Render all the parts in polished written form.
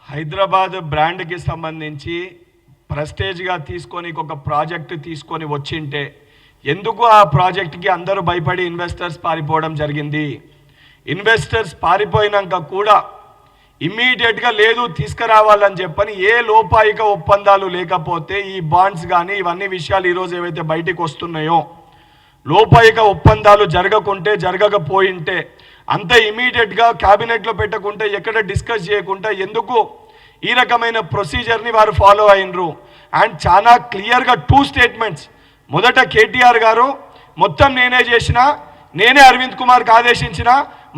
హైదరాబాద్ బ్రాండ్కి సంబంధించి ప్రెస్టేజ్గా తీసుకొని ఒక ప్రాజెక్టు తీసుకొని వచ్చింటే ఎందుకు ఆ ప్రాజెక్ట్కి అందరూ భయపడి ఇన్వెస్టర్స్ పారిపోవడం జరిగింది? ఇన్వెస్టర్స్ పారిపోయినాక కూడా ఇమ్మీడియట్గా లేదు తీసుకురావాలని చెప్పని ఏ లోపాయిక ఒప్పందాలు లేకపోతే ఈ బాండ్స్ కానీ ఇవన్నీ విషయాలు ఈరోజు ఏవైతే బయటికి వస్తున్నాయో లోపాయిక ఒప్పందాలు జరగకపోయింటే అంత ఇమీడియట్గా క్యాబినెట్లో పెట్టకుంటే ఎక్కడ డిస్కస్ చేయకుండా ఎందుకు ఈ రకమైన ప్రొసీజర్ని వారు ఫాలో అయినరు? అండ్ చాలా క్లియర్గా 2 స్టేట్మెంట్స్. మొదట కేటీఆర్ గారు మొత్తం నేనే చేసిన, నేనే అరవింద్ కుమార్కి ఆదేశించిన,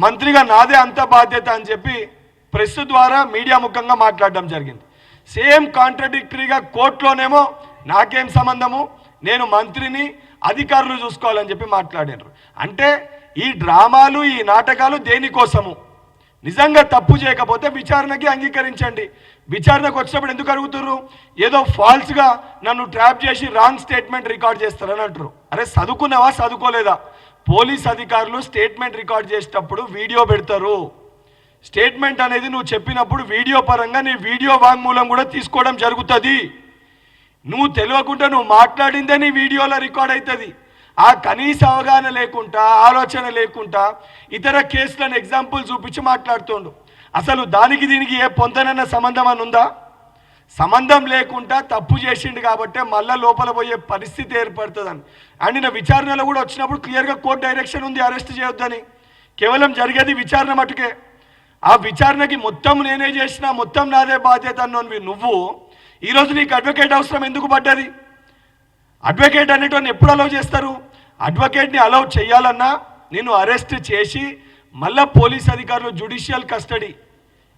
మంత్రిగా నాదే అంత బాధ్యత అని చెప్పి ప్రెస్ ద్వారా మీడియా ముఖంగా మాట్లాడడం జరిగింది. సేమ్ కాంట్రడిక్టరీగా కోర్టులోనేమో నాకేం సంబంధము, నేను మంత్రిని, అధికారులు చూసుకోవాలని చెప్పి మాట్లాడారు. అంటే ఈ డ్రామాలు ఈ నాటకాలు దేనికోసము? నిజంగా తప్పు చేయకపోతే విచారణకి అంగీకరించండి. విచారణకు వచ్చినప్పుడు ఎందుకు అడుగుతున్నారు? ఏదో ఫాల్స్గా నన్ను ట్రాప్ చేసి రాంగ్ స్టేట్మెంట్ రికార్డ్ చేస్తారని అంటారు. అరే చదువుకున్నావా చదువుకోలేదా? పోలీస్ అధికారులు స్టేట్మెంట్ రికార్డ్ చేసేటప్పుడు వీడియో పెడతారు. స్టేట్మెంట్ అనేది నువ్వు చెప్పినప్పుడు వీడియో పరంగా నీ వీడియో వాంగ్మూలం కూడా తీసుకోవడం జరుగుతుంది. నువ్వు తెలియకుండా నువ్వు మాట్లాడిందే నీ వీడియోలో రికార్డ్ అవుతుంది. ఆ కనీస అవగాహన లేకుండా, ఆలోచన లేకుండా ఇతర కేసులను ఎగ్జాంపుల్ చూపించి మాట్లాడుతుండు. అసలు దానికి దీనికి ఏ పొందనన్న సంబంధం అని ఉందా? సంబంధం లేకుండా తప్పు చేసిండు కాబట్టి మళ్ళీ లోపల పోయే పరిస్థితి ఏర్పడుతుందని. అండ్ నా విచారణలో కూడా వచ్చినప్పుడు క్లియర్గా కోర్టు డైరెక్షన్ ఉంది అరెస్ట్ చేయొద్దని. కేవలం జరిగేది విచారణ మటుకే. ఆ విచారణకి మొత్తం నేనే చేసిన, మొత్తం నాదే బాధ్యత అన్నోనివి నువ్వు ఈరోజు నీకు అడ్వకేట్ అవసరం ఎందుకు పడ్డది? అడ్వకేట్ అనేటువంటి ఎప్పుడు అలౌ చేస్తారు? అడ్వకేట్ని అలౌ చేయాలన్నా నేను అరెస్ట్ చేసి మళ్ళీ పోలీస్ అధికారులు జ్యుడిషియల్ కస్టడీ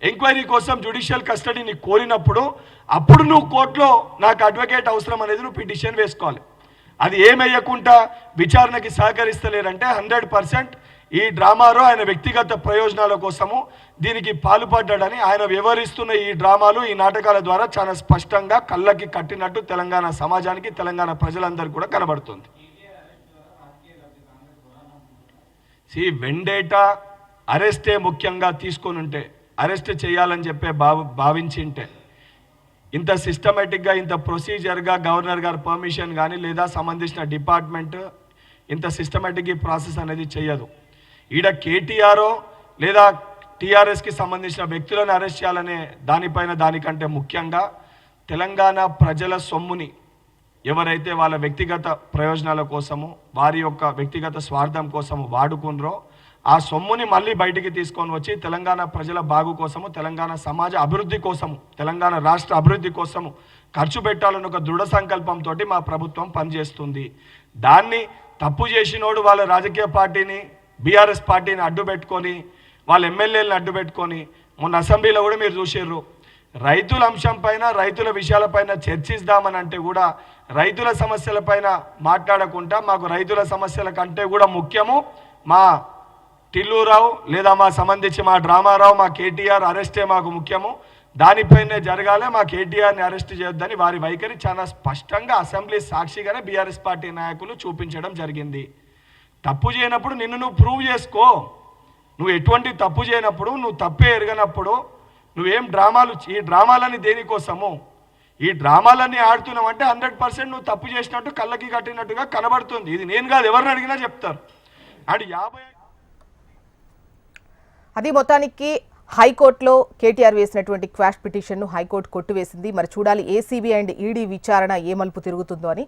ఎంక్వైరీ కోసం జ్యుడిషియల్ కస్టడీని కోరినప్పుడు అప్పుడు నువ్వు కోర్టులో నాకు అడ్వకేట్ అవసరం అనేది నువ్వు పిటిషన్ వేసుకోవాలి. అది ఏమయ్యకుండా విచారణకి సహకరిస్తలేరంటే 100% ఈ డ్రామాలో ఆయన వ్యక్తిగత ప్రయోజనాల కోసము దీనికి పాల్పడ్డాడని ఆయన వివరిస్తున్న ఈ డ్రామాలు ఈ నాటకాల ద్వారా చాలా స్పష్టంగా కళ్ళకి కట్టినట్టు తెలంగాణ సమాజానికి, తెలంగాణ ప్రజలందరికీ కూడా కనబడుతుంది. వెండేటా అరెస్టే ముఖ్యంగా తీసుకొని ఉంటే, అరెస్ట్ చేయాలని చెప్పే భావించింటే ఇంత సిస్టమేటిక్గా, ఇంత ప్రొసీజర్గా గవర్నర్ గారు పర్మిషన్ కానీ లేదా సంబంధించిన డిపార్ట్మెంట్ ఇంత సిస్టమేటిక్ ఈ ప్రాసెస్ అనేది చేయదు. ఈడ కేటీఆర్ లేదా టీఆర్ఎస్కి సంబంధించిన వ్యక్తులను అరెస్ట్ చేయాలనే దానికంటే ముఖ్యంగా తెలంగాణ ప్రజల సొమ్ముని ఎవరైతే వాళ్ళ వ్యక్తిగత ప్రయోజనాల కోసము, వారి యొక్క వ్యక్తిగత స్వార్థం కోసము వాడుకున్నారో ఆ సొమ్ముని మళ్ళీ బయటికి తీసుకొని వచ్చి తెలంగాణ ప్రజల బాగు కోసము, తెలంగాణ సమాజ అభివృద్ధి కోసము, తెలంగాణ రాష్ట్ర అభివృద్ధి కోసము ఖర్చు పెట్టాలని ఒక దృఢ సంకల్పంతో మా ప్రభుత్వం పనిచేస్తుంది. దాన్ని తప్పు చేసినోడు వాళ్ళ రాజకీయ పార్టీని, బీఆర్ఎస్ పార్టీని అడ్డు పెట్టుకొని, వాళ్ళ ఎమ్మెల్యేలను అడ్డు పెట్టుకొని, మొన్న అసెంబ్లీలో కూడా మీరు చూసారు, రైతుల అంశం పైన, రైతుల విషయాలపైన చర్చిద్దామని అంటే కూడా రైతుల సమస్యలపైన మాట్లాడకుండా మాకు రైతుల సమస్యల కంటే కూడా ముఖ్యము మా టిల్లూరావు లేదా మా సంబంధించి మా డ్రామారావు, మా కేటీఆర్ అరెస్టే మాకు ముఖ్యము, దానిపైనే జరగాలి, మా కేటీఆర్ని అరెస్ట్ చేయొద్దని వారి వైఖరి చాలా స్పష్టంగా అసెంబ్లీ సాక్షిగానే బీఆర్ఎస్ పార్టీ నాయకులు చూపించడం జరిగింది. తప్పు చేయనప్పుడు నిన్ను నువ్వు ప్రూవ్ చేసుకో. నువ్వు ఎటువంటి తప్పు చేయనప్పుడు, నువ్వు తప్పే ఎరగనప్పుడు నువ్వేం డ్రామాలు, ఈ డ్రామాలని దేనికోసము? ఈ డ్రామాలన్నీ ఆడుతున్నావు అంటే 100% నువ్వు తప్పు చేసినట్టు కళ్ళకి కట్టినట్టుగా కనబడుతుంది. ఇది నేను కాదు, ఎవరిని అడిగినా చెప్తారు. అండ్ 50 అది మొత్తానికి హైకోర్టులో కేటీఆర్ వేసినటువంటి క్వాష్ పిటిషన్ను హైకోర్టు కొట్టివేసింది. మరి చూడాలి ఏసీబీ అండ్ ఈడీ విచారణ ఏ మలుపు తిరుగుతుందో అని.